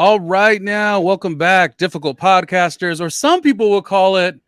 All right, now welcome back, difficult podcasters, or some people will call it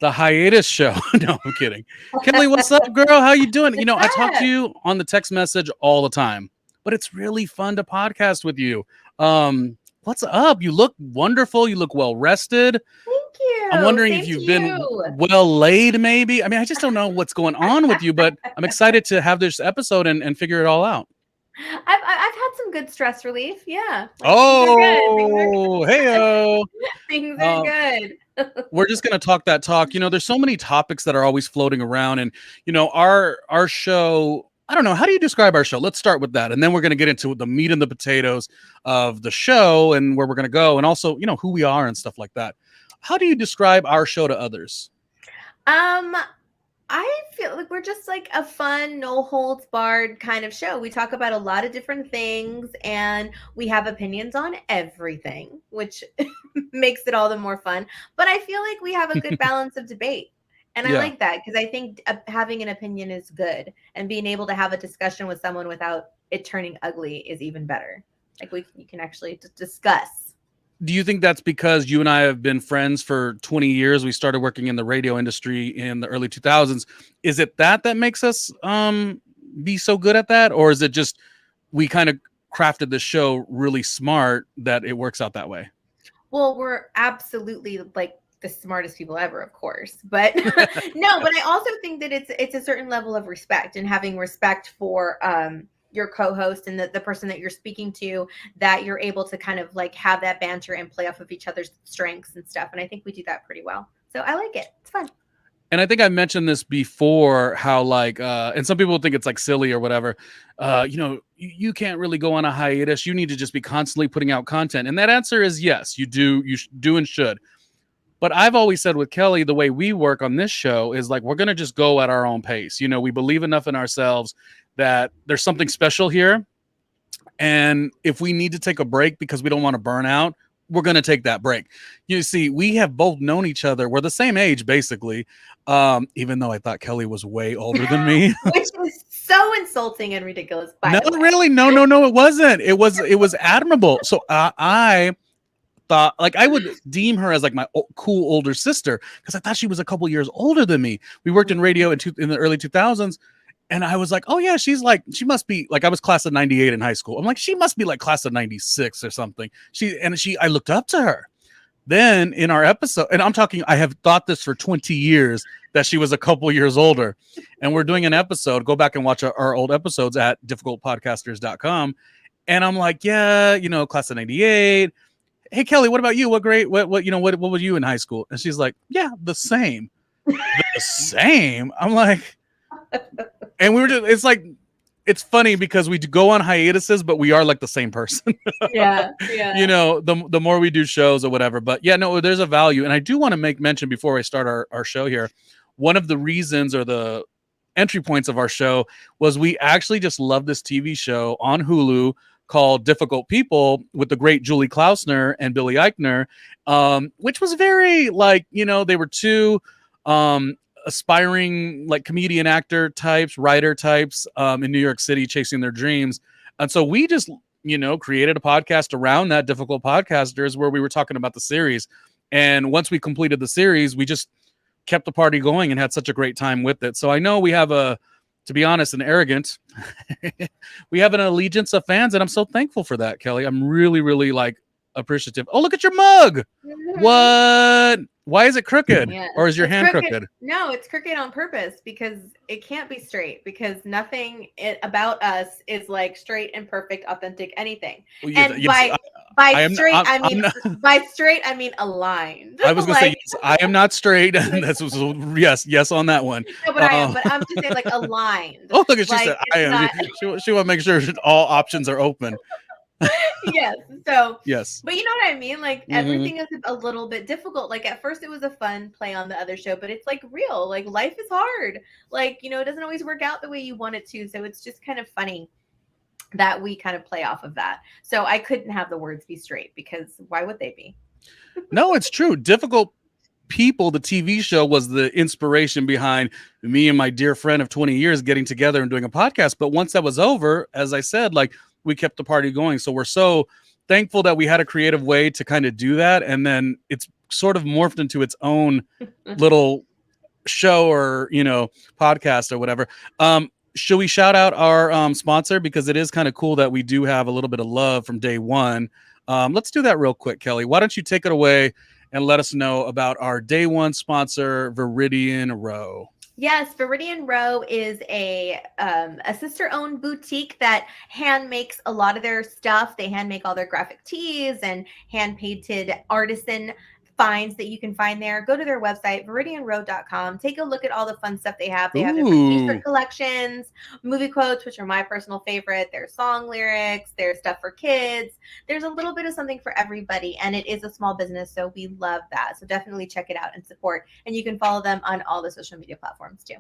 the hiatus show. No, I'm kidding. Kelly, what's up, girl? How you doing? You know, I talk to you on the text message all the time, but it's really fun to podcast with you. What's up? You look wonderful. You look well rested. Thank you. I'm wondering Same if to you've been you. well laid, maybe. I mean, I just don't know what's going on with you, but I'm excited to have this episode and figure it all out. I've had some good stress relief. Yeah, like things are Oh, good. hey-o. Things are good. We're just going to talk that talk. You know, there's so many topics that are always floating around, and you know, our show, I don't know, how do you describe our show? Let's start with that, and then we're going to get into the meat and the potatoes of the show and where we're going to go, and also, you know, who we are and stuff like that. How do you describe our show to others? I feel like we're just like a fun, no holds barred kind of show. We talk about a lot of different things and we have opinions on everything, which makes it all the more fun. But I feel like we have a good balance of debate. And I Yeah. like that because I think having an opinion is good, and being able to have a discussion with someone without it turning ugly is even better. Like you can actually discuss. Do you think that's because you and I have been friends for 20 years? We started working in the radio industry in the early 2000s. Is it that makes us be so good at that? Or is it just we kind of crafted the show really smart that it works out that way? Well, we're absolutely like the smartest people ever, of course. But no, but I also think that it's a certain level of respect, and having respect for your co-host and the person that you're speaking to, that you're able to kind of like have that banter and play off of each other's strengths and stuff. And I think we do that pretty well. So I like it. It's fun. And I think I mentioned this before, how like, and some people think it's like silly or whatever. You know, you can't really go on a hiatus. You need to just be constantly putting out content. And that answer is yes, you do. You do and should. But I've always said with Kelly, the way we work on this show is like, we're going to just go at our own pace. You know, we believe enough in ourselves that there's something special here. And if we need to take a break because we don't want to burn out, we're going to take that break. You see, we have both known each other. We're the same age, basically. Even though I thought Kelly was way older than me. Which is so insulting and ridiculous. By the way. Really. No, it wasn't. It was admirable. So I thought, like, I would deem her as like my cool older sister because I thought she was a couple years older than me. We worked in radio in the early 2000s. And I was like, oh yeah, she must be like, I was class of 98 in high school. I'm like, she must be like class of 96 or something. I looked up to her. Then in our episode, and I'm talking, I have thought this for 20 years that she was a couple years older. And we're doing an episode. Go back and watch our old episodes at difficultpodcasters.com. And I'm like, yeah, you know, class of 98. Hey, Kelly, what about you? What grade? What were you in high school? And she's like, yeah, the same. The same. I'm like, and we were just, it's like, it's funny because we go on hiatuses, but we are like the same person. Yeah. You know, the more we do shows or whatever. But yeah, no, there's a value. And I do want to make mention before I start our show here. One of the reasons or the entry points of our show was we actually just love this TV show on Hulu called Difficult People with the great Julie Klausner and Billy Eichner, which was very like, you know, they were two aspiring like comedian actor types, writer types in New York City chasing their dreams. And so we just, you know, created a podcast around that, Difficult Podcasters, where we were talking about the series. And once we completed the series, we just kept the party going and had such a great time with it. So I know we have to be honest and arrogant, we have an allegiance of fans, and I'm so thankful for that, Kelly. I'm really, really like appreciative. Oh, look at your mug. Mm-hmm. What? Why is it crooked? Yeah. Or is your hand crooked? No, it's crooked on purpose because it can't be straight, because nothing about us is like straight and perfect, authentic, anything. Well, and by straight, I mean aligned. I was going to say, yes, I am not straight. That's yes on that one. No, but I am. But I'm just saying, like, aligned. Oh, look, she said I am. Not... She want to make sure all options are open. Yes. So yes. But you know what I mean? Like everything is a little bit difficult. Like at first it was a fun play on the other show, but it's like real. Like life is hard. Like, you know, it doesn't always work out the way you want it to. So it's just kind of funny that we kind of play off of that. So I couldn't have the words be straight, because why would they be? No, it's true. Difficult People, the TV show, was the inspiration behind me and my dear friend of 20 years getting together and doing a podcast. But once that was over, as I said, like, we kept the party going. So we're so thankful that we had a creative way to kind of do that, and then it's sort of morphed into its own little show or podcast or whatever. Should we shout out our sponsor, because it is kind of cool that we do have a little bit of love from day one. Let's do that real quick. Kelly, why don't you take it away and let us know about our day one sponsor, Viridian Row? Yes, Viridian Row is a sister-owned boutique that hand makes a lot of their stuff. They hand make all their graphic tees and hand painted artisan finds that you can find there. Go to their website, viridianrow.com. Take a look at all the fun stuff they have. They have different t-shirt collections, movie quotes, which are my personal favorite. There's song lyrics, there's stuff for kids. There's a little bit of something for everybody, and it is a small business, so we love that. So definitely check it out and support. And you can follow them on all the social media platforms too.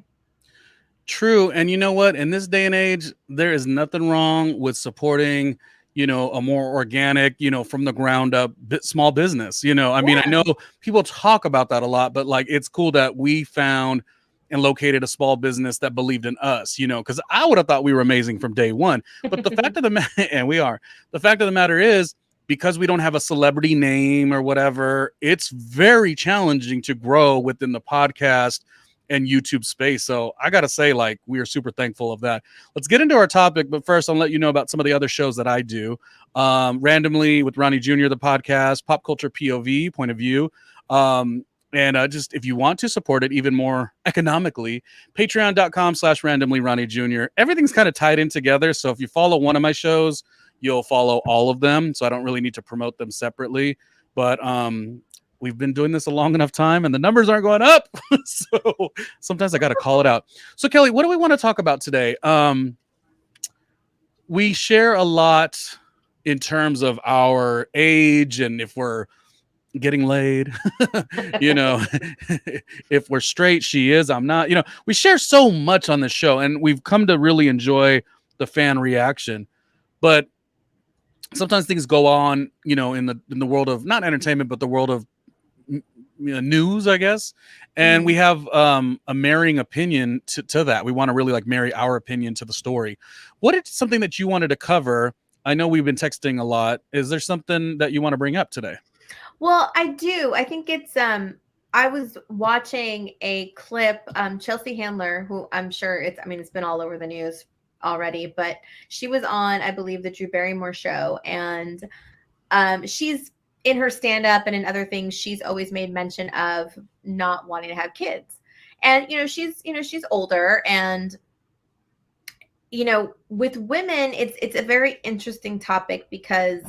True. And you know what? In this day and age, there is nothing wrong with supporting, a more organic, from the ground up small business. I mean, I know people talk about that a lot, but like, it's cool that we found and located a small business that believed in us, because I would have thought we were amazing from day one. But the fact of the matter, and we are, the fact of the matter is, because we don't have a celebrity name or whatever, it's very challenging to grow within the podcast and YouTube space. So I got to say, like, we are super thankful of that. Let's get into our topic. But first, I'll let you know about some of the other shows that I do. Randomly with Ronnie Jr., the podcast, Pop Culture POV, Point of View. And just if you want to support it even more economically, patreon.com/randomlyRJ Jr. Everything's kind of tied in together. So if you follow one of my shows, you'll follow all of them. So I don't really need to promote them separately. But we've been doing this a long enough time and the numbers aren't going up. So sometimes I got to call it out. So Kelly, what do we want to talk about today? We share a lot in terms of our age and if we're getting laid, if we're straight, she is, I'm not, we share so much on this show and we've come to really enjoy the fan reaction. But sometimes things go on, in the world of not entertainment, but the world of news, I guess. And we have a marrying opinion to that. We want to really like marry our opinion to the story. What is something that you wanted to cover? I know we've been texting a lot. Is there something that you want to bring up today? Well, I do. I think it's I was watching a clip, Chelsea Handler, who I'm sure it's been all over the news already, but she was on, I believe, the Drew Barrymore show, and she's in her stand-up and in other things, she's always made mention of not wanting to have kids. And she's older, and with women, it's a very interesting topic because,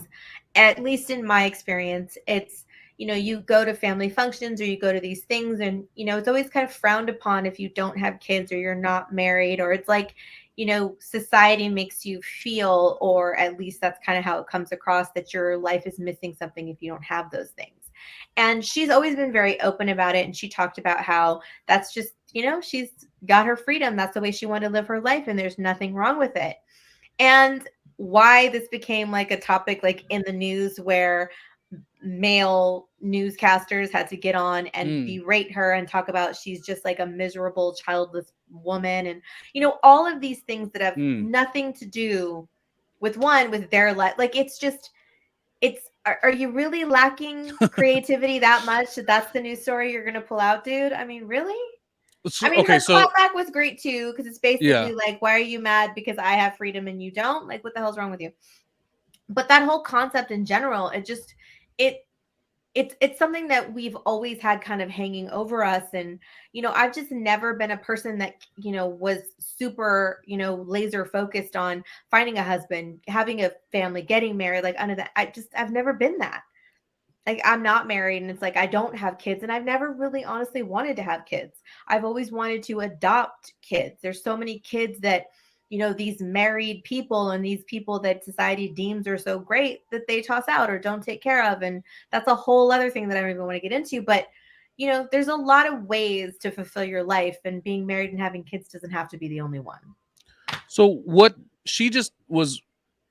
at least in my experience, it's you go to family functions or you go to these things, and it's always kind of frowned upon if you don't have kids or you're not married, or it's like society makes you feel, or at least that's kind of how it comes across, that your life is missing something if you don't have those things. And she's always been very open about it, and she talked about how that's just she's got her freedom, that's the way she wanted to live her life, and there's nothing wrong with it. And why this became like a topic like in the news, where male newscasters had to get on and berate her and talk about she's just like a miserable childless woman, and all of these things that have nothing to do with their life. Like, are you really lacking creativity that much that's the news story you're gonna pull out, dude? I mean, really? So, her clapback was great too, because it's basically like, why are you mad because I have freedom and you don't? Like, what the hell's wrong with you? But that whole concept in general, it's something that we've always had kind of hanging over us. And I've just never been a person that was super laser focused on finding a husband, having a family, getting married, like under that. I've never been that. Like, I'm not married, and it's like I don't have kids, and I've never really honestly wanted to have kids. I've always wanted to adopt kids. There's so many kids that these married people and these people that society deems are so great that they toss out or don't take care of. And that's a whole other thing that I don't even want to get into. But, there's a lot of ways to fulfill your life, and being married and having kids doesn't have to be the only one. So what, she just was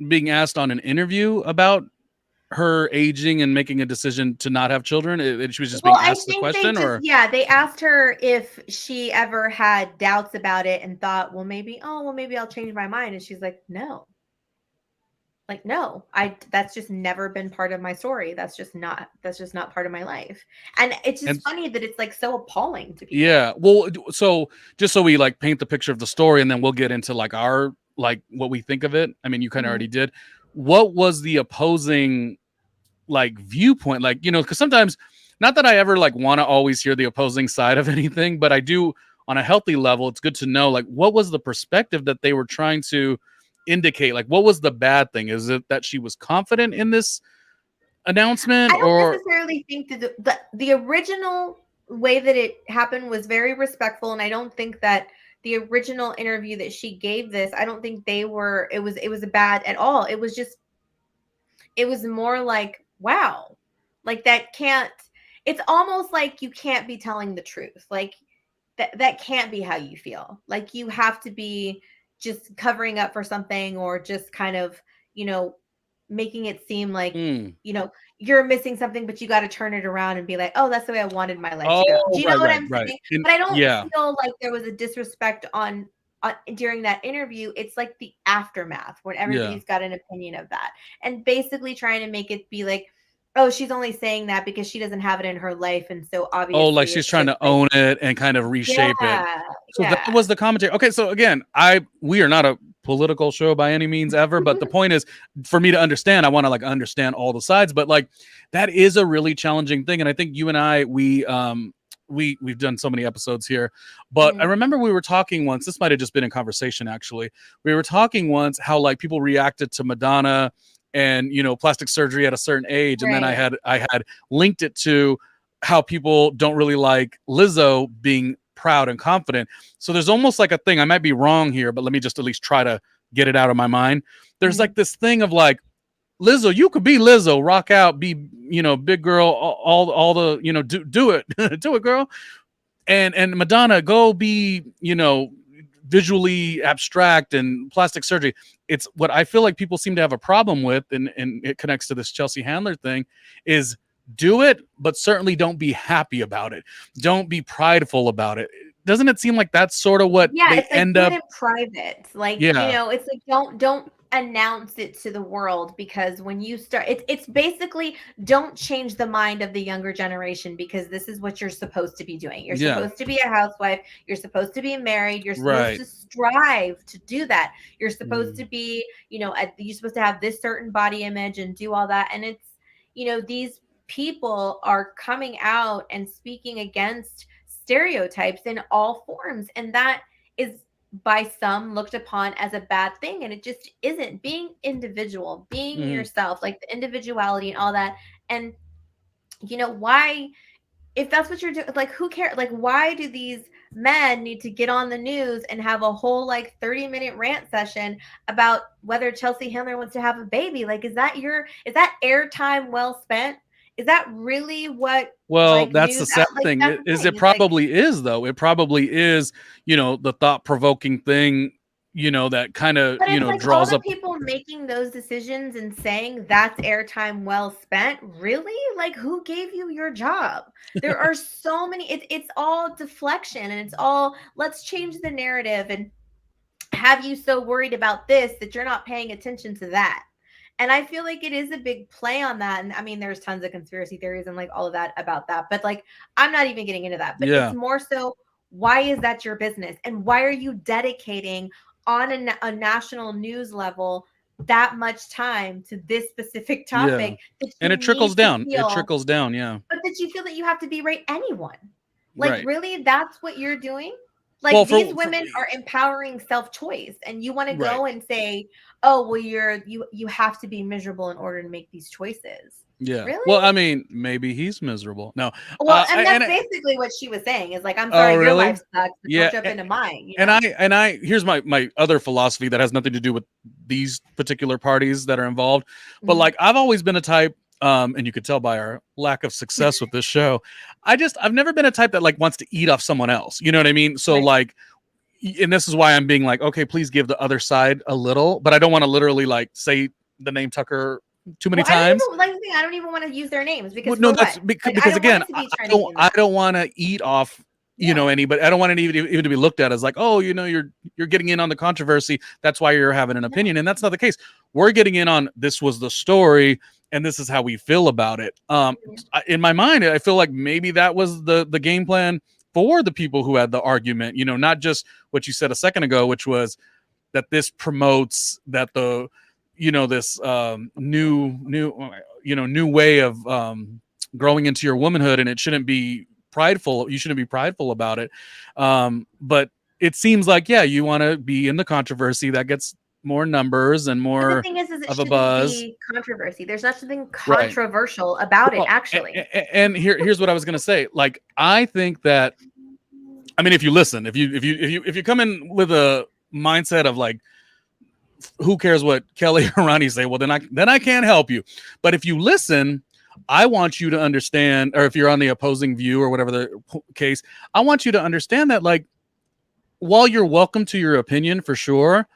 being asked on an interview about her aging and making a decision to not have children? She was just being asked the question? They asked her if she ever had doubts about it and thought, well, maybe I'll change my mind. And she's like, no. Like, no, that's just never been part of my story. That's just not part of my life. And it's just And funny that it's like so appalling to people. yeah, well, so just so we like paint the picture of the story, and then we'll get into like our like what we think of it. I mean, you kind of Mhm. already did. What was the opposing like viewpoint? Like, because sometimes, not that I ever like want to always hear the opposing side of anything, but I do on a healthy level. It's good to know like what was the perspective that they were trying to indicate. Like, what was the bad thing? Is it that she was confident in this announcement, I don't or necessarily think that the original way that it happened was very respectful, and I don't think that the original interview that she gave this, I don't think it was bad at all. It was just, it was more like, wow, like that can't, it's almost like you can't be telling the truth. Like that can't be how you feel. Like you have to be just covering up for something, or just kind of, you know, making it seem like, mm. you know, you're missing something, but you got to turn it around and be like, oh, that's the way I wanted my life to go. Do Oh, you know right, what right, I'm right. saying? And But I don't yeah, feel like there was a disrespect on during that interview. It's like the aftermath when yeah. everybody's got an opinion of that, and basically trying to make it be like, oh, she's only saying that because she doesn't have it in her life, and so Oh, like obviously she's it's trying just to like, own it and kind of reshape it. yeah, So that yeah. was the commentary. Okay, so again, we are not a political show by any means ever, but the point is for me to understand, I want to like understand all the sides, but like that is a really challenging thing. And I think you and I, we've done so many episodes here, but I Mhm. remember we were talking once, this might have just been in conversation actually. We were talking once how like people reacted to Madonna and plastic surgery at a certain age. And then I Right. had I had linked it to how people don't really like Lizzo being proud and confident. So there's almost like a thing. I might be wrong here, but let me just at least try to get it out of my mind. There's Mhm. like this thing of like, Lizzo, you could be Lizzo, rock out, be big girl, all the do it, do it, girl. And Madonna, go be visually abstract and plastic surgery. It's what I feel like people seem to have a problem with, and it connects to this Chelsea Handler thing, is do it, but certainly don't be happy about it. Don't be prideful about it. Doesn't it seem like that's sort of what Yeah, they it's like end do it up? in private. Like, Yeah, it's like don't announce it to the world, because when you start, it's basically, don't change the mind of the younger generation, because this is what you're supposed to be doing. You're yeah, supposed to be a housewife, you're supposed to be married, you're supposed right. to strive to do that. You're supposed to Mm, be, you're supposed to have this certain body image and do all that. And it's, these people are coming out and speaking against stereotypes in all forms, and that is by some looked upon as a bad thing, and it just isn't. Being individual, being mhm. yourself, like the individuality and all that. And why, if that's what you're doing, like, who cares? Like, why do these men need to get on the news and have a whole like 30-minute rant session about whether Chelsea Handler wants to have a baby? Like, is that airtime well spent? Is that really what, Well, like, that's news the sad like, thing. that's the Is thing. it It's like, probably is though. It probably is, the thought provoking thing, that kind of, but it's like all draws the up. people making those decisions and saying that's airtime well spent. Really? Like, who gave you your job? There are so many. It's all deflection, and it's all, let's change the narrative and have you so worried about this that you're not paying attention to that. And I feel like it is a big play on that. And I mean, there's tons of conspiracy theories and like all of that about that. But like, I'm not even getting into that. But it's Yeah, more so, why is that your business? And why are you dedicating on a national news level that much time to this specific yeah. topic that And you it trickles need to down. It feel, trickles down. Yeah, but that you feel that you have to berate anyone? Like, right. really, that's what you're doing? Well, Like, these for women are empowering self-choice, and you want to right. go and say, "Oh, well, you have to be miserable in order to make these choices." Yeah. Well, Really? I mean, maybe he's miserable. No. Well, and And that's basically what she was saying, is like, "I'm oh, sorry, your life really? sucks, but don't Yeah. jump into mine," you And know? here's my other philosophy that has nothing to do with these particular parties that are involved, but Mhm. like I've always been a type, and you could tell by our lack of success with this show, I've never been a type that like wants to eat off someone else, you know what I mean? So Right. like, and this is why I'm being like, okay, please give the other side a little, but I don't want to literally like say the name Tucker too many Well, I don't times. even, like the thing, I don't even wanna use their names, Well, because no, for that's what? Like, I because don't want again, it to be trending in I that. don't want to eat off you know, anybody. I don't want it even to be looked at as like, oh, you know, you're getting in on the controversy. That's why you're having an opinion, and that's not the case. We're getting in on this was the story, and this is how we feel about it. In my mind, I feel like maybe that was the game plan for the people who had the argument. You know, not just what you said a second ago, which was that this promotes that the, you know, this new way of growing into your womanhood, and it shouldn't be prideful. You shouldn't be prideful about it. But it seems like, yeah, you want to be in the controversy that gets more numbers and more but the thing is it of a buzz. be controversy. There's nothing controversial about it, actually. And here's what I was going to say. Like, I think that, I mean, if you listen, if you come in with a mindset of like, who cares what Kellie or Ronnie say? Well, then I can't help you. But if you listen, I want you to understand, or if you're on the opposing view or whatever the case, I want you to understand that, like, while you're welcome to your opinion for sure,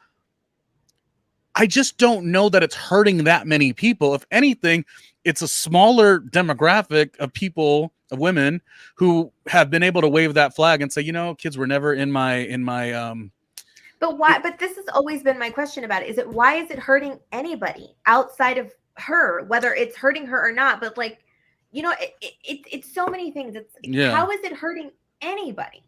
I just don't know that it's hurting that many people. If anything, it's a smaller demographic of people, of women, who have been able to wave that flag and say, you know, kids were never in my But why? But this has always been my question about it. Why is it hurting anybody outside of her, whether it's hurting her or not? But like, you know, it's so many things. How is it hurting anybody?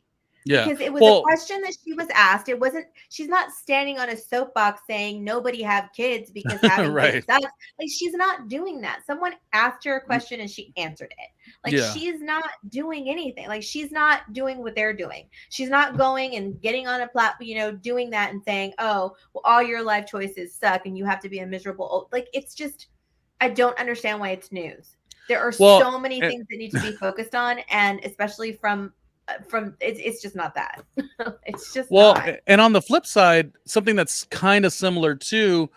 Yeah, because it was a question that she was asked. It wasn't. She's not standing on a soapbox saying nobody have kids because having kids sucks. Like, she's not doing that. Someone asked her a question and she answered it. Like, she's not doing anything. Like, she's not doing what they're doing. She's not going and getting on a platform, you know, doing that and saying, oh, well, all your life choices suck and you have to be a miserable. Like, it's just, I don't understand why it's news. There are so many things that need to be focused on, and especially from it's just not that. It's just not. And on the flip side, something that's kind of similar to,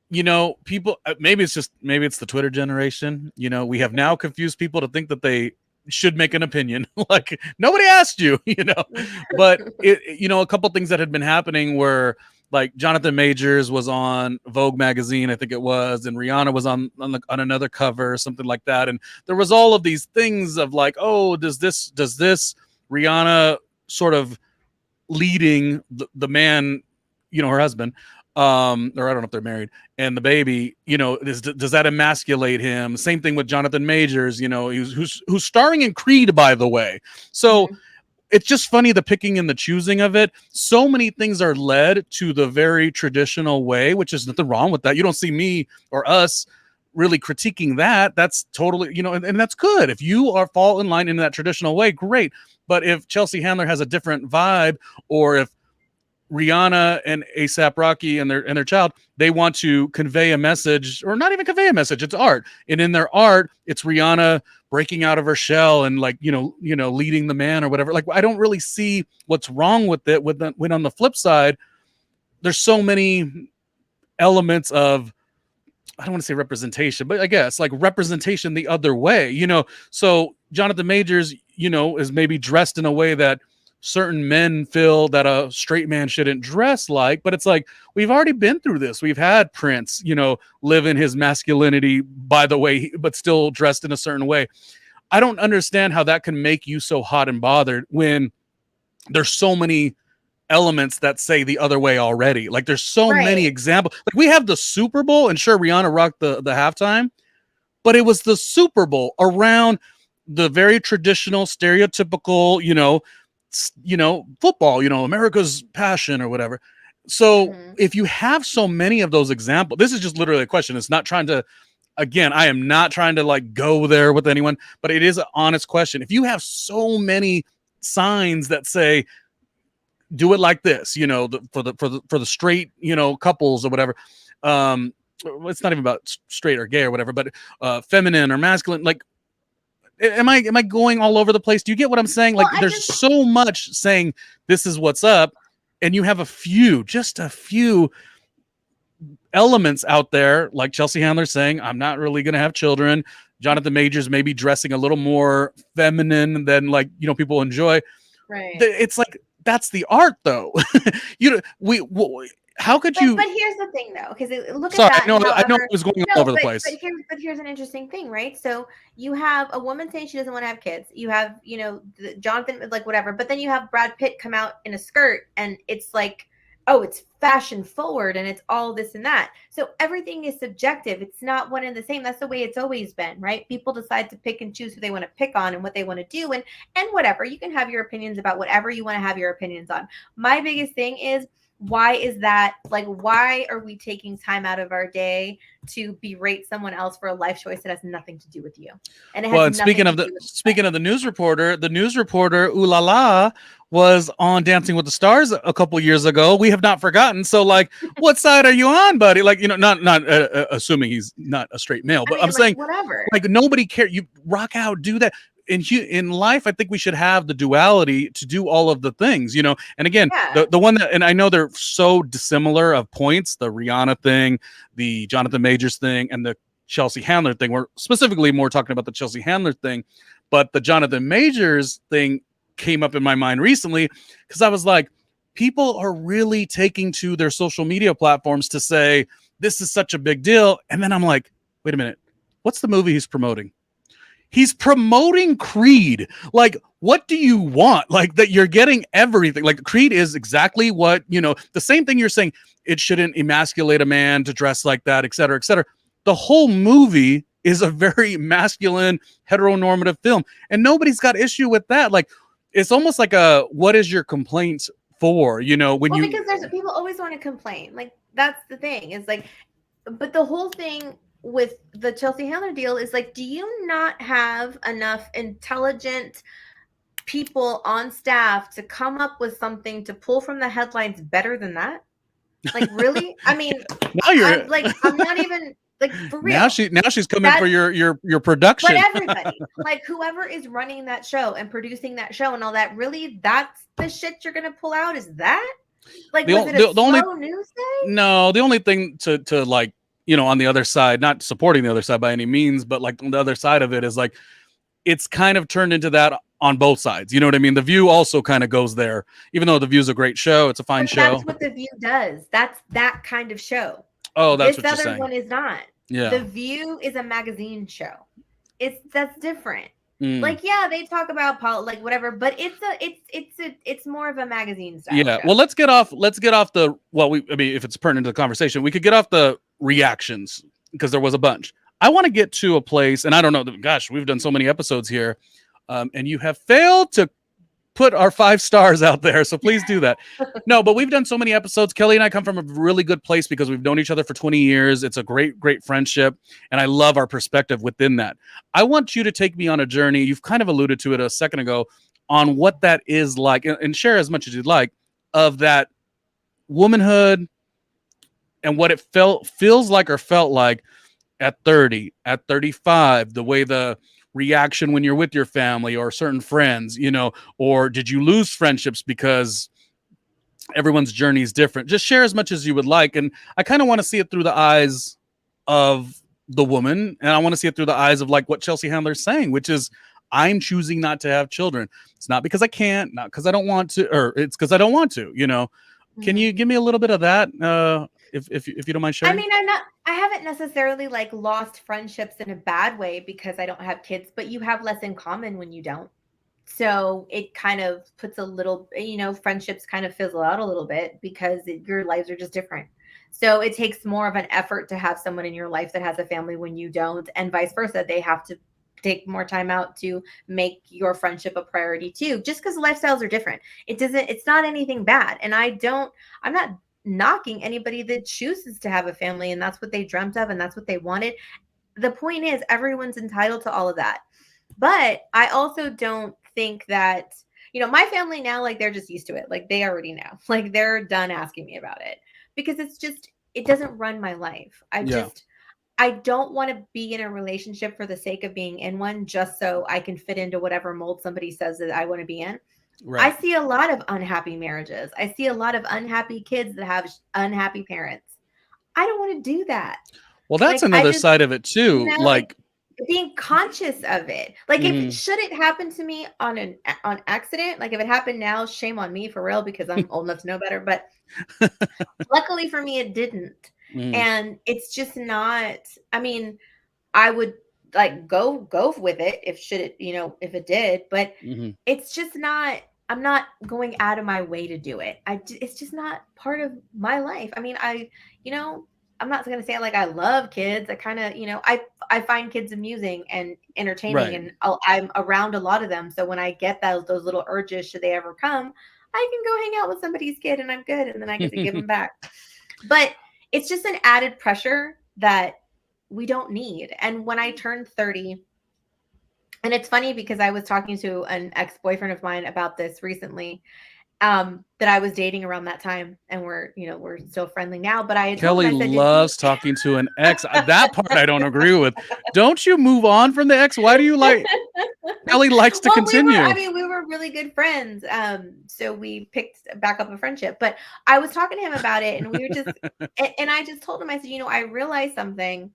you know, people, maybe it's the Twitter generation. You know, we have now confused people to think that they should make an opinion. Like, nobody asked you, you know. But you know, a couple things that had been happening were, like, Jonathan Majors was on Vogue magazine, I think it was, and Rihanna was on another cover or something like that. And there was all of these things of like, oh, does this Rihanna sort of leading the man, you know, her husband, or I don't know if they're married, and the baby, you know, does that emasculate him? Same thing with Jonathan Majors, you know, who's starring in Creed, by the way. So it's just funny, the picking and the choosing of it. So many things are led to the very traditional way, which is nothing wrong with that. You don't see me or us really critiquing that. That's totally, you know, and that's good. If you fall in line in that traditional way, great. But if Chelsea Handler has a different vibe, or if Rihanna and A$AP Rocky and their child, they want to convey a message, or not even convey a message, it's art. And in their art, it's Rihanna breaking out of her shell and, like, you know, leading the man or whatever. Like, I don't really see what's wrong with it. When on the flip side, there's so many elements of, I don't want to say representation, but I guess like representation the other way, you know. So Jonathan Majors, you know, is maybe dressed in a way that certain men feel that a straight man shouldn't dress like, but it's like, we've already been through this. We've had Prince, you know, live in his masculinity, by the way, but still dressed in a certain way. I don't understand how that can make you so hot and bothered when there's so many elements that say the other way already. Like, there's so many examples. Like, we have the Super Bowl, and sure, Rihanna rocked the halftime, but it was the Super Bowl around the very traditional, stereotypical, you know, football, you know, America's passion or whatever. So if you have so many of those examples, this is just literally a question. It's not trying to, again, I am not trying to like go there with anyone, but it is an honest question. If you have so many signs that say, do it like this, you know, for the straight, you know, couples or whatever. It's not even about straight or gay or whatever, but feminine or masculine. Like, am I going all over the place? Do you get what I'm saying? Like, there's so much saying this is what's up, and you have just a few elements out there, like Chelsea Handler saying, I'm not really going to have children. Jonathan Majors maybe dressing a little more feminine than, like, you know, people enjoy. Right. It's like, that's the art, though. You know, how could But you? here's the thing though, because look at Sorry, that, and I know however it was going all no, over the place. but here's an interesting thing, right? So you have a woman saying she doesn't want to have kids. You have Jonathan, like whatever, but then you have Brad Pitt come out in a skirt, and it's like, oh, it's fashion forward, and it's all this and that. So everything is subjective. It's not one and the same. That's the way it's always been, right? People decide to pick and choose who they want to pick on and what they want to do, and whatever. You can have your opinions about whatever you want to have your opinions on. My biggest thing is, why is that, like, why are we taking time out of our day to berate someone else for a life choice that has nothing to do with you? And it has And nothing to do with speaking of the news reporter, ooh la la, was on Dancing with the Stars a couple years ago. We have not forgotten. So, like, what side are you on, buddy? Like, not assuming he's not a straight male, but I'm saying, whatever. like, nobody cares. You rock out, do that. In life, I think we should have the duality to do all of the things, And again, the one that, and I know they're so dissimilar of points, the Rihanna thing, the Jonathan Majors thing, and the Chelsea Handler thing. We're specifically more talking about the Chelsea Handler thing, but the Jonathan Majors thing came up in my mind recently because I was like, people are really taking to their social media platforms to say this is such a big deal. And then I'm like, wait a minute, what's the movie he's promoting? He's promoting Creed. Like, what do you want? Like, that you're getting everything. Like, Creed is exactly what, the same thing you're saying. It shouldn't emasculate a man to dress like that, et cetera, et cetera. The whole movie is a very masculine, heteronormative film. And nobody's got issue with that. Like, it's almost like what is your complaint for? Because people always want to complain. Like, that's the thing. It's like, but the whole thing with the Chelsea Handler deal is like, do you not have enough intelligent people on staff to come up with something to pull from the headlines better than that? Like, really? I mean, I'm not even, like, for real. Now she's coming for your production. But everybody, like, whoever is running that show and producing that show and all that, really, that's the shit you're gonna pull out? Is that, like, was it a slow news day? No, the only thing to like, on the other side, not supporting the other side by any means, but like on the other side of it is like, it's kind of turned into that on both sides. You know what I mean? The View also kind of goes there, even though The View's a great show. It's a fine show. That's what The View does. That's that kind of show. Oh, that's this what you're saying. This other one is not. Yeah. The View is a magazine show. That's different. Like, yeah, they talk about like whatever, but it's more of a magazine style. Yeah. Show. Well, let's get off the, if it's pertinent to the conversation, we could get off the reactions because there was a bunch. I want to get to a place, and I don't know, gosh, we've done so many episodes here, and you have failed to put our 5 stars out there, so please do that. No, but we've done so many episodes. Kellie and I come from a really good place because we've known each other for 20 years. It's a great friendship, and I love our perspective within that. I want you to take me on a journey. You've kind of alluded to it a second ago on what that is like, and share as much as you'd like of that womanhood and what it feels like or felt like at 30, at 35, the way the reaction when you're with your family or certain friends, or did you lose friendships because everyone's journey is different? Just share as much as you would like. And I kind of want to see it through the eyes of the woman. And I want to see it through the eyes of like what Chelsea Handler's saying, which is, I'm choosing not to have children. It's not because I can't, not because I don't want to, or it's because I don't want to, Can you give me a little bit of that? If you don't mind sharing. I mean, I haven't necessarily like lost friendships in a bad way because I don't have kids, but you have less in common when you don't. So it kind of puts a little, friendships kind of fizzle out a little bit because your lives are just different. So it takes more of an effort to have someone in your life that has a family when you don't, and vice versa. They have to take more time out to make your friendship a priority too, just because lifestyles are different. It's not anything bad. And I'm not knocking anybody that chooses to have a family and that's what they dreamt of and that's what they wanted. The point is, everyone's entitled to all of that. But I also don't think that, my family now, like, they're just used to it. Like, they already know, like, they're done asking me about it because it doesn't run my life. I don't want to be in a relationship for the sake of being in one, just so I can fit into whatever mold somebody says that I want to be in. Right. I see a lot of unhappy marriages. I see a lot of unhappy kids that have unhappy parents. I don't want to do that. Well, that's another side of it too. Like, being conscious of it. Like, if Mhm. should it happen to me on accident, like if it happened now, shame on me for real because I'm old enough to know better. But luckily for me, it didn't. Mhm. And it's just not, I mean, I would like go with it if should it, if it did, but Mhm. it's just not, I'm not going out of my way to do it. It's just not part of my life. I mean, you know, I'm not going to say like I love kids. I kind of, I find kids amusing and entertaining, Right. and I'm around a lot of them. So when I get those little urges, should they ever come, I can go hang out with somebody's kid and I'm good, and then I get to give them back. But it's just an added pressure that we don't need. And when I turned 30, and it's funny because I was talking to an ex-boyfriend of mine about this recently, that I was dating around that time, and we're still friendly now. But I had told him, Kellie I said, "Did you?" loves talking to an ex. That part I don't agree with. Don't you move on from the ex? Why do you like Kellie likes to Well, I continue. mean, we were really good friends. So we picked back up a friendship. But I was talking to him about it, and we were just, and I just told him, I said, I realized something,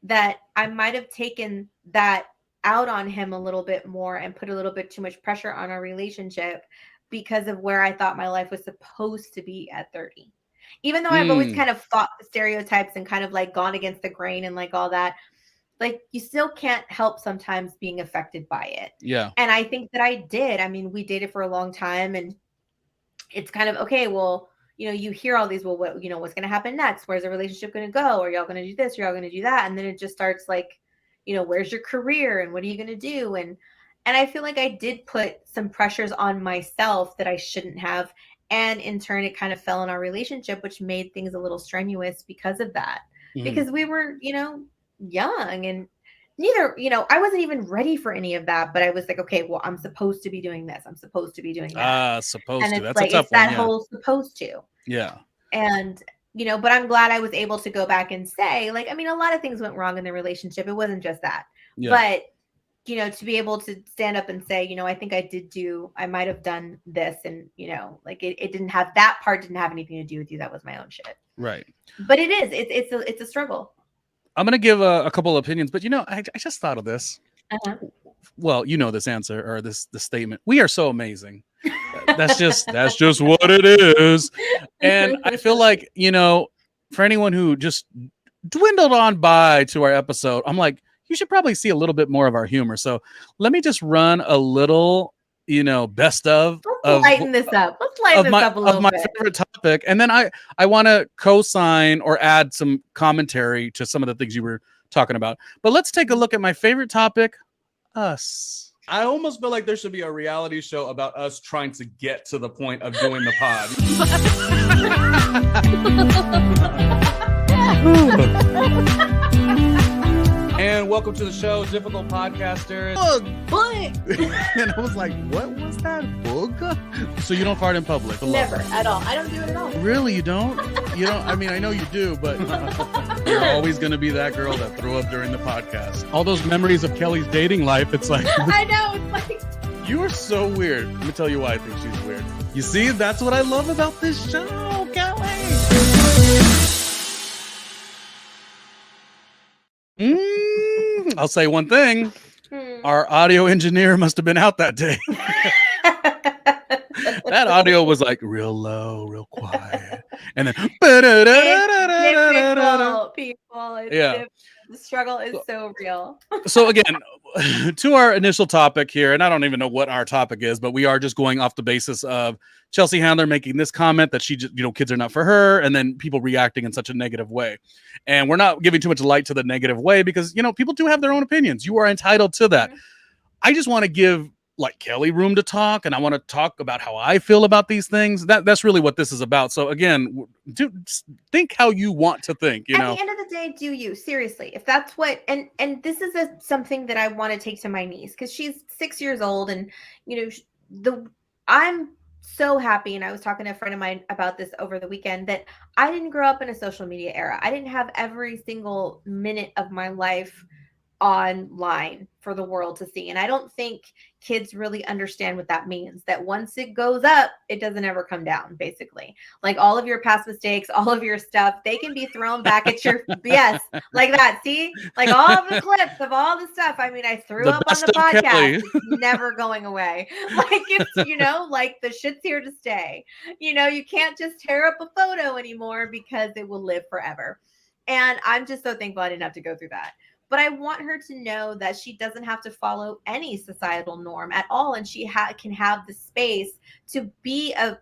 that I might have taken that out on him a little bit more and put a little bit too much pressure on our relationship because of where I thought my life was supposed to be at 30. Even though I've always Mm, kind of fought the stereotypes and kind of like gone against the grain and like all that, like you still can't help sometimes being affected by it. yeah. And I think that I did. I mean, we dated for a long time, and it's kind of okay, well, you hear all these, well, what's going to happen next? Where's the relationship going to go? Are y'all going to do this? Are y'all going to do that? And then it just starts like, where's your career and what are you going to do? And I feel like I did put some pressures on myself that I shouldn't have. And in turn, it kind of fell in our relationship, which made things a little strenuous because of that. Mhm. Because we were, young, and neither, I wasn't even ready for any of that. But I was like, okay, well, I'm supposed to be doing this. I'm supposed to be doing that. Supposed And to. it's That's a like, tough it's one. that Yeah. whole supposed to. Yeah. And, but I'm glad I was able to go back and say, like, I mean, a lot of things went wrong in the relationship. It wasn't just that. Yeah. But, to be able to stand up and say, I think I might have done this. And, like it didn't have, that part didn't have anything to do with you. That was my own shit. Right. But it is, it's a struggle. I'm gonna give a couple opinions, but I just thought of this. Uh-huh. Well, this answer or this statement. We are so amazing. That's just what it is. And I feel like, for anyone who just dwindled on by to our episode, I'm like, you should probably see a little bit more of our humor. So let me just run a little, best of Let's lighten this up. Let's lighten this up a little my bit. favorite topic. And then I want to co-sign or add some commentary to some of the things you were talking about. But let's take a look at my favorite topic, us. I almost feel like there should be a reality show about us trying to get to the point of doing the pod. And welcome to the show, Difficult Podcasters. And I was like, what was that? Bug? So you don't fart in public? Never at all. I don't do it at all. Really? You don't? You don't? I mean, I know you do, but you're always going to be that girl that threw up during the podcast. All those memories of Kellie's dating life, it's like... I know. It's like... You are so weird. Let me tell you why I think she's weird. You see, that's what I love about this show, Kellie. I'll say one thing. Our audio engineer must have been out that day. That audio was like real low, real quiet. And then people. Yeah. The struggle is so real. So again, to our initial topic here, and I don't even know what our topic is, but we are just going off the basis of Chelsea Handler making this comment that she just, kids are not for her, and then people reacting in such a negative way. And we're not giving too much light to the negative way because, people do have their own opinions. You are entitled to that. Mm-hmm. I just want to give Kellie room to talk, and I want to talk about how I feel about these things. That's really what this is about. So again, think how you want to think. At the end of the day, do you seriously? If that's what, and this is something that I want to take to my niece because she's 6 years old, and I'm so happy. And I was talking to a friend of mine about this over the weekend that I didn't grow up in a social media era. I didn't have every single minute of my life online for the world to see. And I don't think kids really understand what that means, that once it goes up, it doesn't ever come down, basically. Like all of your past mistakes, all of your stuff, they can be thrown back at your yes, like that. See, like all of the clips of all the stuff. I mean, I threw The up on best the of podcast. Kellie. It's never going away. Like it's, like the shit's here to stay. You can't just tear up a photo anymore because it will live forever. And I'm just so thankful I didn't have to go through that. But I want her to know that she doesn't have to follow any societal norm at all, and she can have the space to be a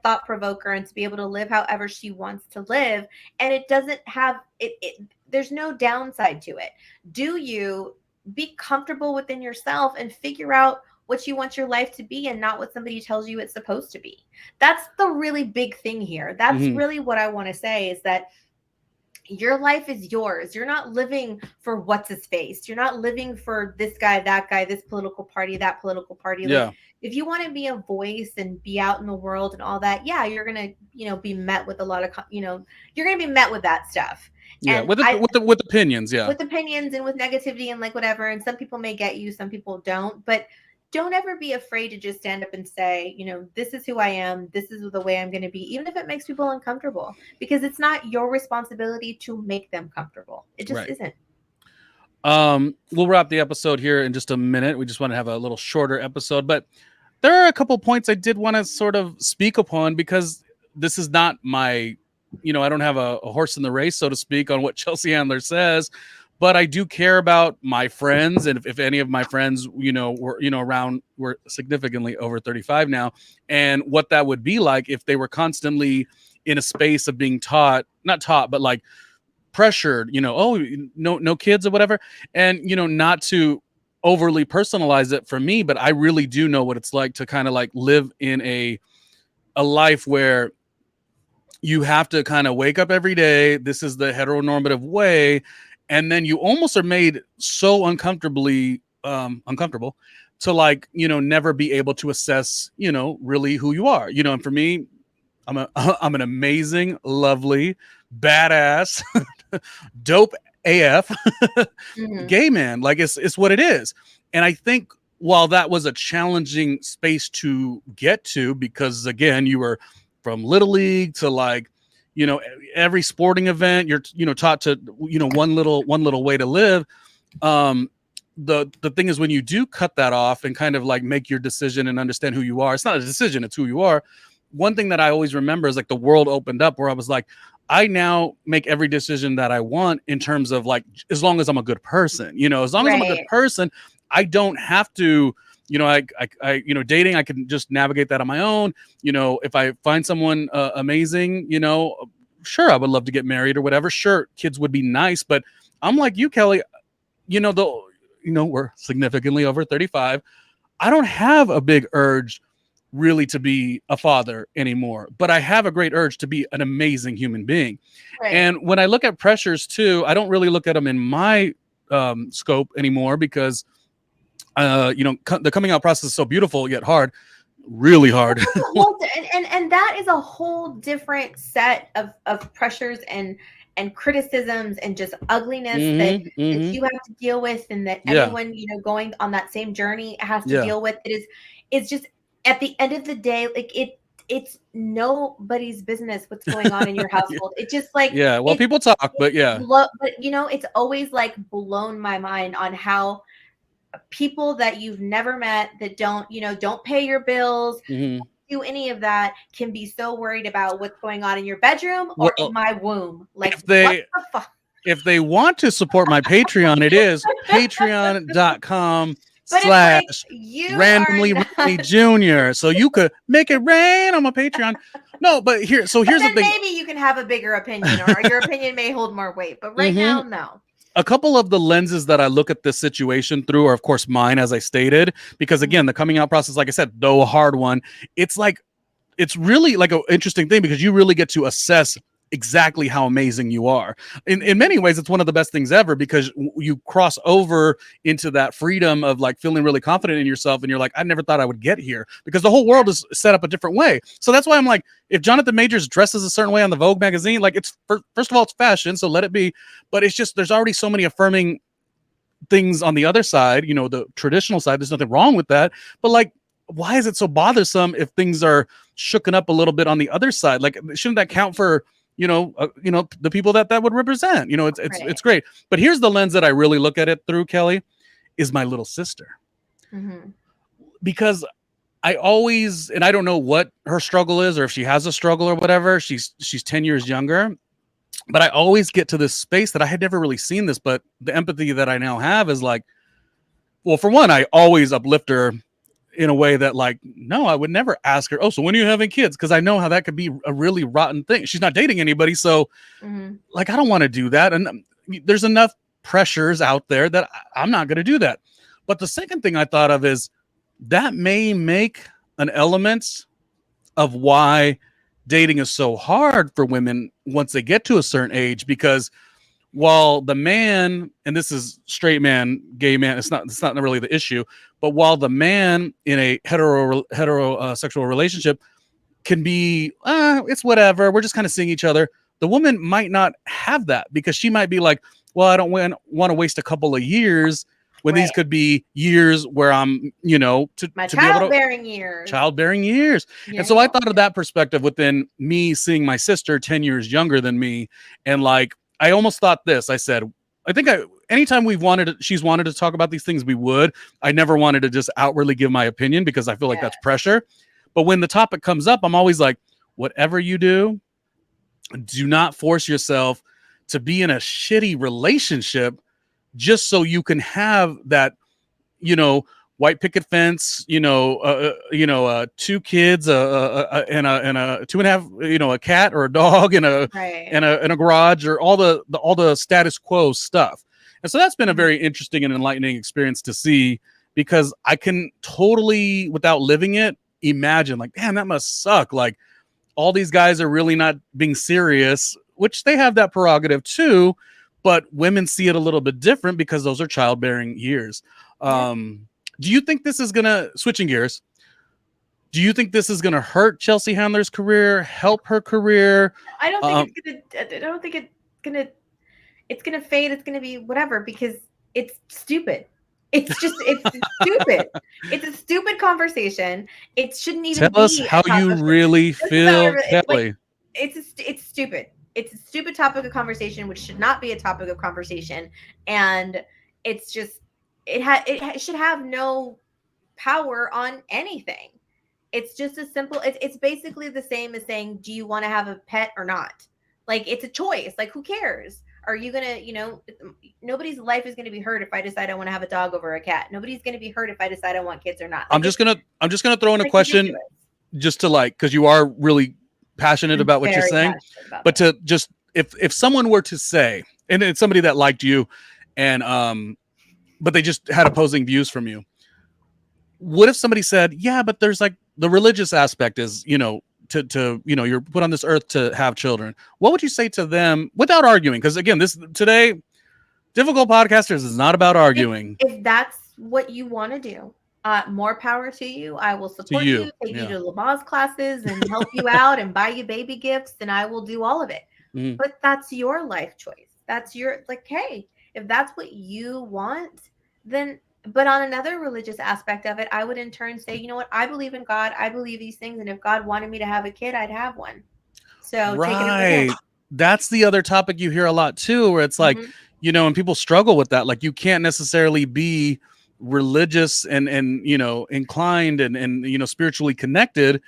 thought provoker and to be able to live however she wants to live. And it doesn't have it. There's no downside to it. Do you be comfortable within yourself and figure out what you want your life to be and not what somebody tells you it's supposed to be? That's the really big thing here. That's really what I want to say, is that your life is yours. You're not living for what's his face. You're not living for this guy, that guy, this political party, that political party. Yeah. Like, if you want to be a voice and be out in the world and all that, yeah, you're going to, be met with a lot of, you're going to be met with that stuff. Yeah. And With opinions. Yeah. With opinions and with negativity and like whatever. And some people may get you, some people don't, but don't ever be afraid to just stand up and say, this is who I am. This is the way I'm going to be, even if it makes people uncomfortable, because it's not your responsibility to make them comfortable. It just isn't. We'll wrap the episode here in just a minute. We just want to have a little shorter episode, but there are a couple points I did want to sort of speak upon, because this is not my, I don't have a horse in the race, so to speak, on what Chelsea Handler says. But I do care about my friends, and if any of my friends, were significantly over 35 now, and what that would be like if they were constantly in a space of being not taught, but like pressured, no kids or whatever, and not to overly personalize it for me, but I really do know what it's like to kind of like live in a life where you have to kind of wake up every day. This is the heteronormative way. And then you almost are made so uncomfortable to like, never be able to assess, really who you are, and for me, I'm an amazing, lovely, badass, dope AF gay man. Like it's what it is. And I think while that was a challenging space to get to, because again, you were from Little League to like, every sporting event, you're, taught to, one little way to live. The thing is, when you do cut that off and kind of like make your decision and understand who you are, it's not a decision, it's who you are. One thing that I always remember is like the world opened up where I was like, I now make every decision that I want in terms of like, as long as I'm a good person, as long as I'm a good person, I don't have to, I dating, I can just navigate that on my own. If I find someone amazing, sure, I would love to get married or whatever. Sure, kids would be nice, but I'm like you, Kellie, we're significantly over 35. I don't have a big urge really to be a father anymore, but I have a great urge to be an amazing human being. Right. And when I look at pressures too, I don't really look at them in my scope anymore, because the coming out process is so beautiful yet hard, really hard. and that is a whole different set of pressures and criticisms and just ugliness that you have to deal with, and that anyone going on that same journey has to deal with. It's just at the end of the day, like it's nobody's business what's going on in your household. It just like people talk, but it's always like blown my mind on how people that you've never met, that don't pay your bills, do any of that, can be so worried about what's going on in your bedroom or in my womb. Like, what the fuck? If they want to support my Patreon, it is patreon.com/ RandomlyRJ Jr. So you could make it rain on my Patreon. No, but here's the thing. Maybe you can have a bigger opinion, or your opinion may hold more weight. But right now, no. A couple of the lenses that I look at this situation through are, of course, mine, as I stated, because again, the coming out process, like I said, though a hard one, it's really like an interesting thing, because you really get to assess exactly how amazing you are. In many ways, it's one of the best things ever, because you cross over into that freedom of like feeling really confident in yourself, and you're like, I never thought I would get here, because the whole world is set up a different way. So that's why I'm like, if Jonathan Majors dresses a certain way on the Vogue magazine, like, it's first of all, it's fashion, so let it be. But it's just, there's already so many affirming things on the other side, the traditional side. There's nothing wrong with that. But like, why is it so bothersome if things are shooken up a little bit on the other side? Like, shouldn't that count for, the people that would represent? It's great. But here's the lens that I really look at it through, Kellie, is my little sister. Mm-hmm. Because I always, and I don't know what her struggle is or if she has a struggle or whatever. She's 10 years younger. But I always get to this space that I had never really seen this, but the empathy that I now have is like, well, for one, I always uplift her in a way that like, no, I would never ask her, oh, so when are you having kids? Because I know how that could be a really rotten thing. She's not dating anybody. So like, I don't want to do that. And there's enough pressures out there that I'm not going to do that. But the second thing I thought of is that may make an element of why dating is so hard for women once they get to a certain age, because while the man, and this is straight man, gay man, it's not really the issue, but while the man in a heterosexual relationship can be, it's whatever, we're just kind of seeing each other, the woman might not have that, because she might be like, well, I don't want to waste a couple of years when these could be years where I'm, childbearing years. And so I thought of that perspective within me seeing my sister 10 years younger than me. And like, I almost thought this, I said, anytime she's wanted to talk about these things, we would. I never wanted to just outwardly give my opinion because I feel like that's pressure. But when the topic comes up, I'm always like, whatever you do not force yourself to be in a shitty relationship just so you can have that, white picket fence, 2 kids, and a 2.5, a cat or a dog in a garage, or all the status quo stuff. And so that's been a very interesting and enlightening experience to see, because I can totally, without living it, imagine like, damn, that must suck. Like, all these guys are really not being serious, which they have that prerogative too. But women see it a little bit different because those are childbearing years. Do you think this is switching gears? Do you think this is gonna hurt Chelsea Handler's career, help her career? I don't think it's gonna fade. It's gonna be whatever, because it's stupid. It's stupid. It's a stupid conversation. It shouldn't even tell us how you really feel, Kellie. It's stupid. It's a stupid topic of conversation, which should not be a topic of conversation. And it's just, it should have no power on anything. It's just as simple. It's basically the same as saying, do you want to have a pet or not? Like, it's a choice. Like, who cares? Are you going to, nobody's life is going to be hurt if I decide I want to have a dog over a cat. Nobody's going to be hurt if I decide I want kids or not. Like, I'm just going to throw in a question ridiculous. Just to like, cause you are really passionate about what you're saying, but to just, if someone were to say, and it's somebody that liked you and, but they just had opposing views from you. What if somebody said, yeah, but there's like the religious aspect is, to you're put on this earth to have children. What would you say to them without arguing? Because again, today, Difficult Podcasters is not about arguing. If that's what you want to do, more power to you. I will support you, take you to Lopez classes and help you out and buy you baby gifts, and I will do all of it. Mm-hmm. But that's your life choice. That's your, like, hey, if that's what you want, then, but on another religious aspect of it, I would in turn say, you know what? I believe in God. I believe these things. And if God wanted me to have a kid, I'd have one. So take it away. That's the other topic you hear a lot too, where it's like, and people struggle with that. Like, you can't necessarily be religious and inclined and spiritually connected,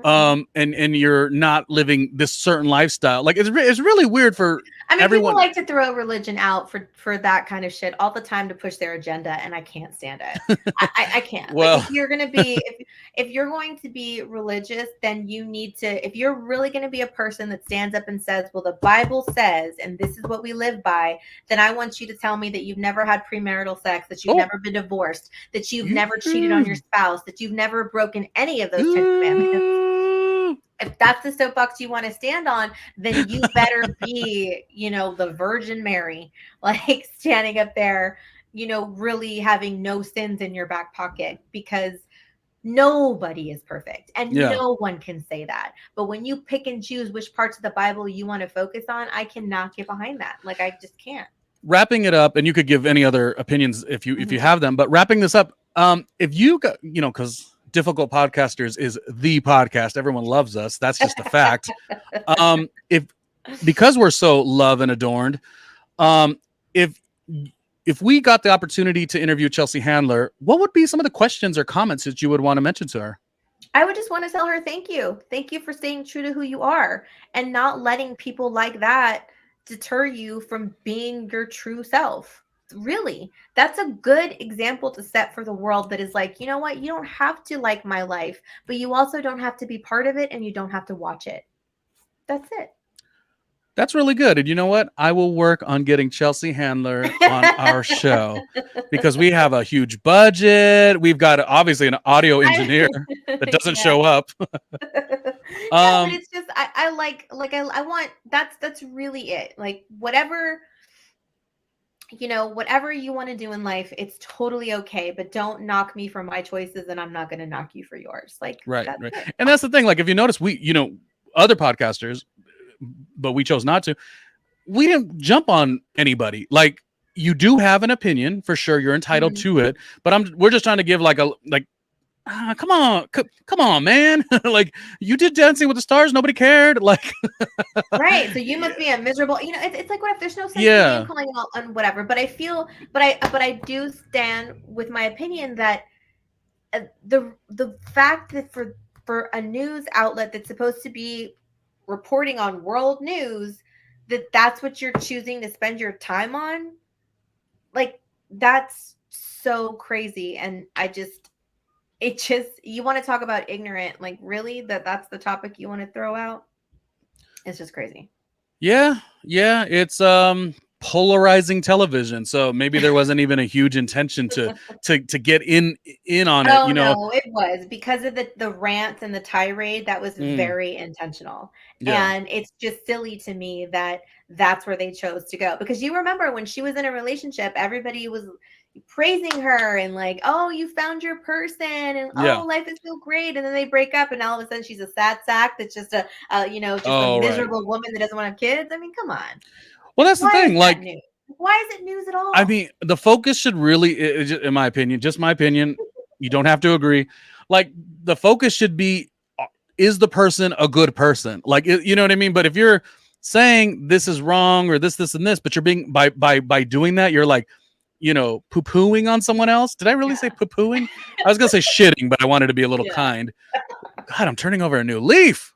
and you're not living this certain lifestyle. Like, it's really weird for everyone. People like to throw religion out for that kind of shit all the time to push their agenda, and I can't stand it. I can't. Well, like, if you're going to be religious, then you need to, if you're really going to be a person that stands up and says, well, the Bible says, and this is what we live by, then I want you to tell me that you've never had premarital sex, that you've never been divorced, that you've never cheated on your spouse, that you've never broken any of those 10 commandments. If that's the soapbox you want to stand on, then you better be, the Virgin Mary, like, standing up there, really having no sins in your back pocket, because nobody is perfect and no one can say that. But when you pick and choose which parts of the Bible you want to focus on, I cannot get behind that. Like, I just can't. wrapping it up, and you could give any other opinions if you have them, but wrapping this up, if you got, because Difficult Podcasters is the podcast, everyone loves us, that's just a fact. If because we're so loved and adorned, if we got the opportunity to interview Chelsea Handler, what would be some of the questions or comments that you would want to mention to her? I would just want to tell her thank you. Thank you for staying true to who you are and not letting people like that deter you from being your true self. Really, that's a good example to set for the world, that is like, you know what? You don't have to like my life, but you also don't have to be part of it, and you don't have to watch it. That's it. That's really good. And you know what? I will work on getting Chelsea Handler on our show, because we have a huge budget. We've got obviously an audio engineer that doesn't show up. No, but it's just I want, that's really it. Like, whatever whatever you want to do in life, it's totally okay, but don't knock me for my choices, and I'm not going to knock you for yours. Like, right. And that's the thing. Like, if you notice, we, other podcasters, but we chose not to. We didn't jump on anybody. Like, you do have an opinion for sure. You're entitled to it, but we're just trying to give come on, man. Like, you did Dancing with the Stars, nobody cared. Like, right. So you must be a miserable. It's like, what if there's no sense in name calling out and whatever. But I feel, but I do stand with my opinion that the fact that for a news outlet that's supposed to be reporting on world news, that's what you're choosing to spend your time on, like, that's so crazy. And you want to talk about ignorant, like, really, that's the topic you want to throw out? It's just crazy. Yeah, it's polarizing television, so maybe there wasn't even a huge intention to get in on it. No, it was because of the rants and the tirade. That was very intentional. And it's just silly to me that that's where they chose to go, because you remember when she was in a relationship, everybody was praising her and like, oh, you found your person, and oh, life is so great. And then they break up, and all of a sudden she's a sad sack that's just a miserable woman that doesn't want to have kids. I mean, come on. Well, that's the thing. Like, why is it news at all? I mean, the focus should really, in my opinion, just my opinion, you don't have to agree. Like, the focus should be, is the person a good person? Like, you know what I mean? But if you're saying this is wrong or this and this, but you're being by doing that, you're like, poo-pooing on someone else. Did I really say poo-pooing? I was gonna say shitting, but I wanted to be a little kind. God, I'm turning over a new leaf.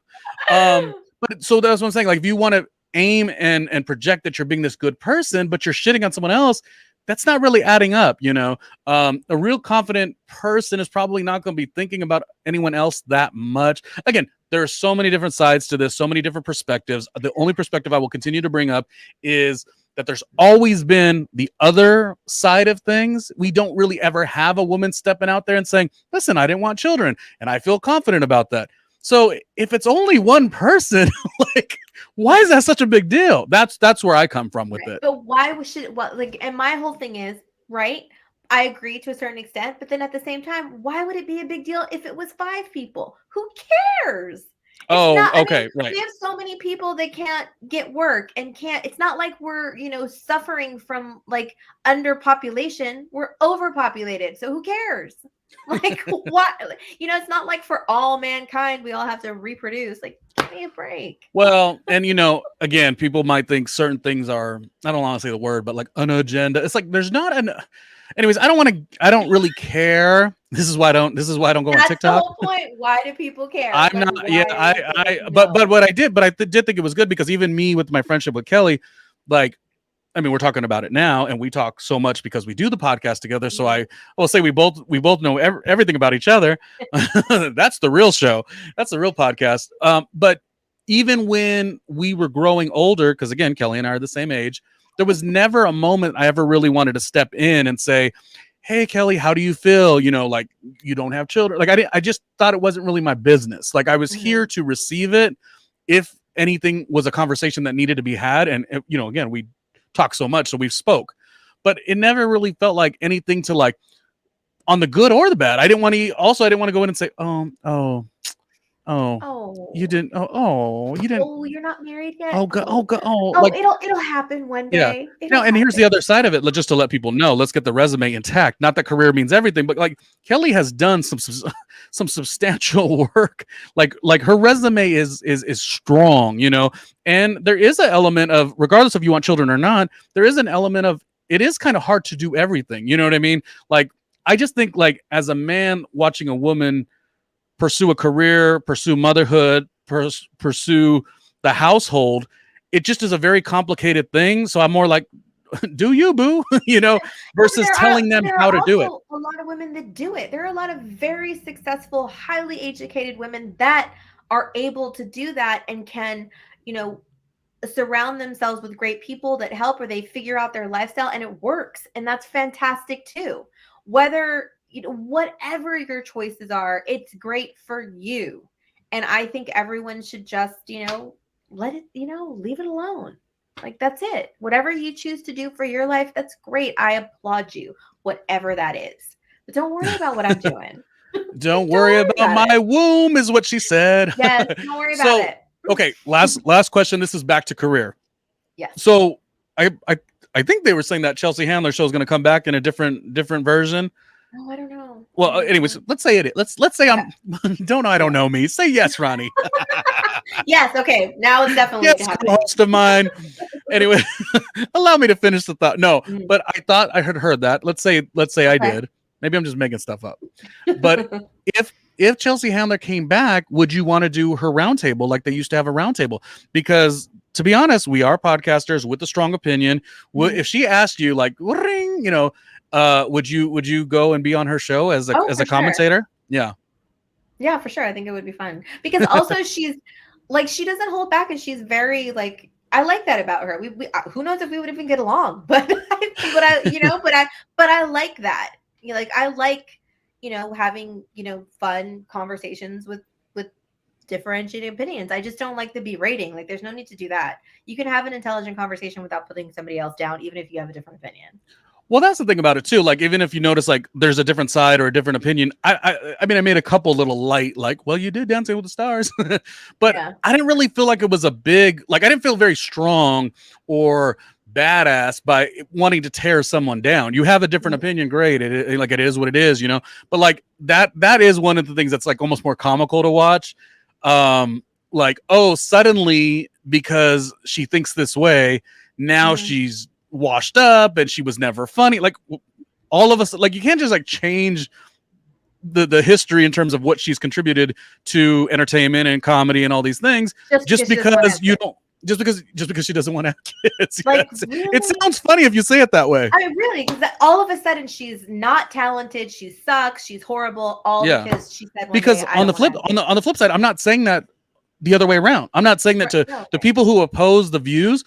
But so that's what I'm saying. Like, if you want to aim and project that you're being this good person, but you're shitting on someone else, that's not really adding up. A real confident person is probably not going to be thinking about anyone else that much. Again, there are so many different sides to this, so many different perspectives. The only perspective I will continue to bring up is that there's always been the other side of things. We don't really ever have a woman stepping out there and saying, listen, I didn't want children, and I feel confident about that. So if it's only one person, like, why is that such a big deal? That's where I come from with it. But why should and my whole thing is, right, I agree to a certain extent, but then at the same time, why would it be a big deal if it was 5 people? Who cares? Okay, right. We have so many people that can't get work and can't. It's not like we're, suffering from like underpopulation. We're overpopulated. So who cares? Like, what? It's not like for all mankind we all have to reproduce. Like, give me a break. Well, and again, people might think certain things are, I don't want to say the word, but like an agenda. It's like there's not an. Anyways, I don't really care. This is why I don't go on TikTok. That's the whole point. Why do people care? I'm not. But what I did think it was good, because even me with my friendship with Kellie, like, I mean, we're talking about it now, and we talk so much because we do the podcast together. So I will say we both know everything about each other. That's the real show. That's the real podcast. But even when we were growing older, because again, Kellie and I are the same age, there was never a moment I ever really wanted to step in and say, hey, Kellie, how do you feel? Like, you don't have children. Like, I just thought it wasn't really my business. Like, I was here to receive it. If anything was a conversation that needed to be had. And, again, we talk so much, so we've spoke, but it never really felt like anything to, like, on the good or the bad. I didn't want to go in and say, oh, Oh, you Oh. didn't. You didn't. Oh, you're not married yet? Oh god, oh Oh. god, oh Oh, like it'll happen one yeah. day. Now, It'll and here's the happen. other side of it. Just to let people know, let's get the resume intact. Not that career means everything, but like Kellie has done some substantial work. Like her resume is strong, you know. And there is an element of, regardless if you want children or not, there is an element of, it is kind of hard to do everything. You know what I mean? Like I just think, like, as a man watching a woman pursue a career, pursue motherhood, pursue the household, it just is a very complicated thing. So I'm more like, do you, boo? You know, No, but versus telling them there are how to do it. also a lot of women that do it. There are a lot of very successful, highly educated women that are able to do that and can, you know, surround themselves with great people that help, or they figure out their lifestyle and it works. And that's fantastic too. Whether, you know, whatever your choices are, it's great for you. And I think everyone should just, you know, let it, you know, leave it alone. Like that's it. Whatever you choose to do for your life, that's great. I applaud you, whatever that is. But don't worry about what I'm doing. Don't Don't worry worry about about my it. womb, is what she said. Yes, don't worry about So, it. okay, last question. This is back to career. Yes. So I I I think they were saying that Chelsea Handler show is going to come back in a different version. Oh, I don't know. I Well, don't anyways, know. let's say it. Let's say Okay. I'm don't know. I don't Yeah. know me. Say yes, Ronnie. Yes, okay. Now it's definitely Yes, happening. co-host of mine. Anyway, allow me to finish the thought. No, Mhm. but I thought I had heard that. Let's say I Okay. did. Maybe I'm just making stuff up. But if Chelsea Handler came back, would you want to do her roundtable like they used to have a roundtable? Because to be honest, we are podcasters with a strong opinion. Mhm. If she asked you like, ring, you know, would you go and be on her show as a Oh, as for a sure. commentator? Yeah. Yeah, for sure. I think it would be fun. Because also she's like she doesn't hold back and she's very like I like that about her. We who knows if we would even get along, but you know, but I like that. You know, like I like, you know, having, you know, fun conversations with differentiating opinions. I just don't like the berating. Like there's no need to do that. You can have an intelligent conversation without putting somebody else down even if you have a different opinion. Well, that's the thing about it too. Like, even if you notice, like, there's a different side or a different opinion. I mean, I made a couple little light, like, well, you did Dancing with the Stars, but Yeah. I didn't really feel like it was a big, like, I didn't feel very strong or badass by wanting to tear someone down. You have a different Mhm. opinion, great. Like, it is what it is, you know. But like that is one of the things that's like almost more comical to watch. Um, like, oh, suddenly because she thinks this way, now Mhm. she's washed up and she was never funny. Like all of us, like you can't just like change the history in terms of what she's contributed to entertainment and comedy and all these things Just just because she doesn't want to because have you kids. don't just because she doesn't want to have kids. Like Yes. It really? sounds funny if you say it that way. I mean, really, because all of a sudden she's not talented, she sucks, she's horrible, all Yeah. because she said one day, Because "I don't want to have kids." on the flip side, I'm not saying that the other way around. I'm not saying that Right? to No, the okay. people who oppose the views.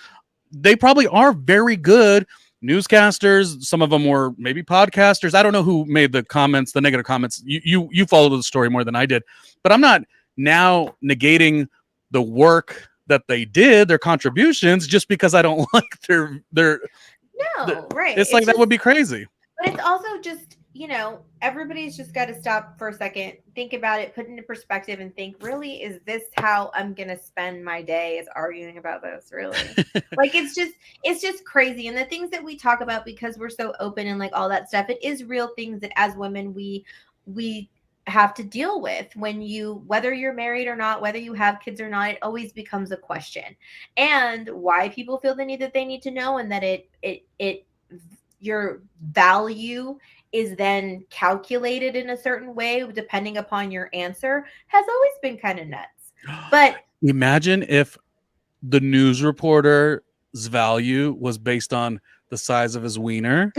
They probably are very good newscasters. Some of them were maybe podcasters. I don't know who made the comments, the negative comments. You followed the story more than I did, but I'm not now negating the work that they did, their contributions, just because I don't like their No, right. it's like It's that just, would be crazy. but it's also just, you know, everybody's just got to stop for a second, think about it, put it into perspective, and think, really, is this how I'm gonna spend my day? Is arguing about this really? Like it's just crazy. And the things that we talk about because we're so open and like all that stuff, it is real things that as women we have to deal with when you whether you're married or not, whether you have kids or not, it always becomes a question. And why people feel the need that they need to know and that it your value is then calculated in a certain way depending upon your answer has always been kind of nuts. But Imagine if the news reporter's value was based on the size of his wiener.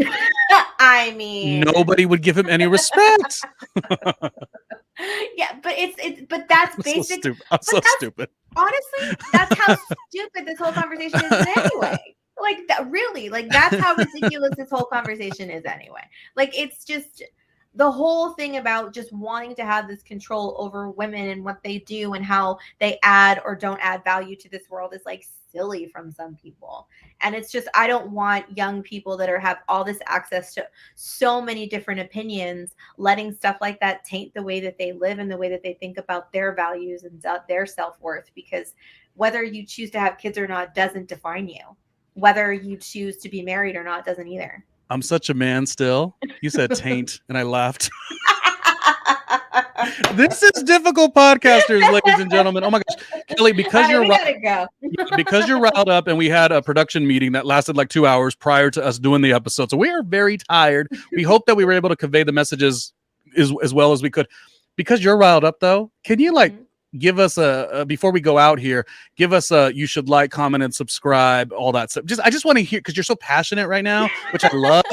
I mean, Nobody would give him any respect. yeah, but but that's I'm so basic. stupid. I'm But so that's stupid. honestly, that's how stupid this whole conversation is in anyway. Like that, really, like that's how ridiculous this whole conversation is anyway. Like it's just the whole thing about just wanting to have this control over women and what they do and how they add or don't add value to this world is like silly from some people. And it's just, I don't want young people that have all this access to so many different opinions, letting stuff like that taint the way that they live and the way that they think about their values and their self-worth. Because whether you choose to have kids or not doesn't define you. Whether you choose to be married or not doesn't either. I'm such a man still. You said taint, and I laughed. This is Difficult Podcasters, ladies and gentlemen. Oh my gosh, Kellie, because because you're riled up, and we had a production meeting that lasted like 2 hours prior to us doing the episode, so we are very tired. We hope that we were able to convey the messages as well as we could. Because you're riled up, though, can you give us before we go out here, give us you should like, comment, and subscribe, all that stuff. I just want to hear, because you're so passionate right now, which I love.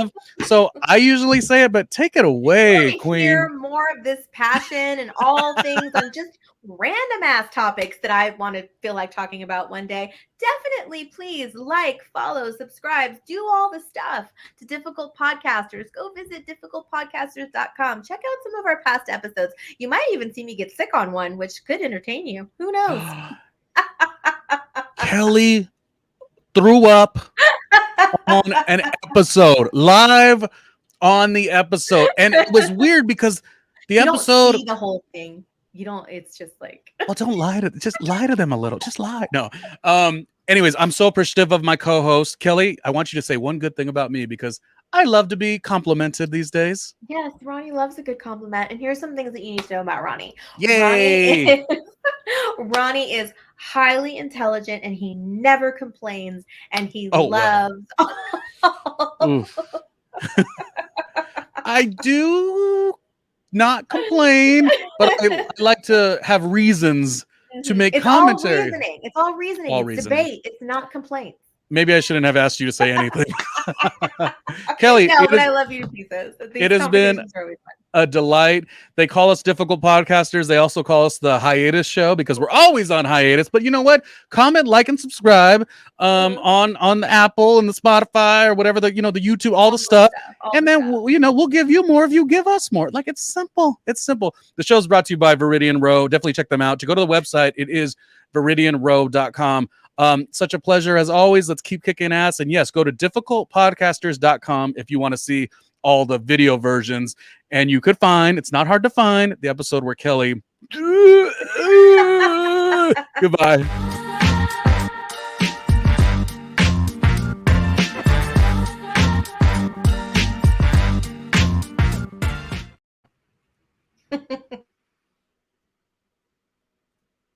So I usually say it, but take it away, Queen. Hear more of this passion and all things on just random ass topics that I want to feel like talking about one day. Definitely, please like, follow, subscribe, do all the stuff to Difficult Podcasters. Go visit difficultpodcasters.com. Check out some of our past episodes. You might even see me get sick on one, which could entertain you. Who knows? Kellie threw up on an episode, live on the episode. And it was weird because the episode... don't see the whole thing. You don't, it's just like... Well, don't lie to them a little. Just lie. No. Anyways, I'm so appreciative of my co-host. Kellie, I want you to say one good thing about me, because I love to be complimented these days. Yes, Ronnie loves a good compliment. And here's some things that you need to know about Ronnie. Yay! Ronnie is highly intelligent, and he never complains, and he loves... Well. I do not complain, but I like to have reasons to make commentary. It's all reasoning. It's debate. It's not complaints. Maybe I shouldn't have asked you to say anything. Kellie, I love you to pieces. It has been a delight. They call us Difficult Podcasters. They also call us the hiatus show, because we're always on hiatus. But you know what? Comment, like, and subscribe on the Apple and the Spotify or whatever, the YouTube, all the stuff. And then we'll give you more if you give us more. Like, it's simple. It's simple. The show's brought to you by Viridian Row. Definitely check them out. To go to the website, it is viridianrow.com. Such a pleasure as always. Let's keep kicking ass. And yes, go to difficultpodcasters.com if you want to see all the video versions. And you could find, it's not hard to find, the episode where Kellie... Goodbye.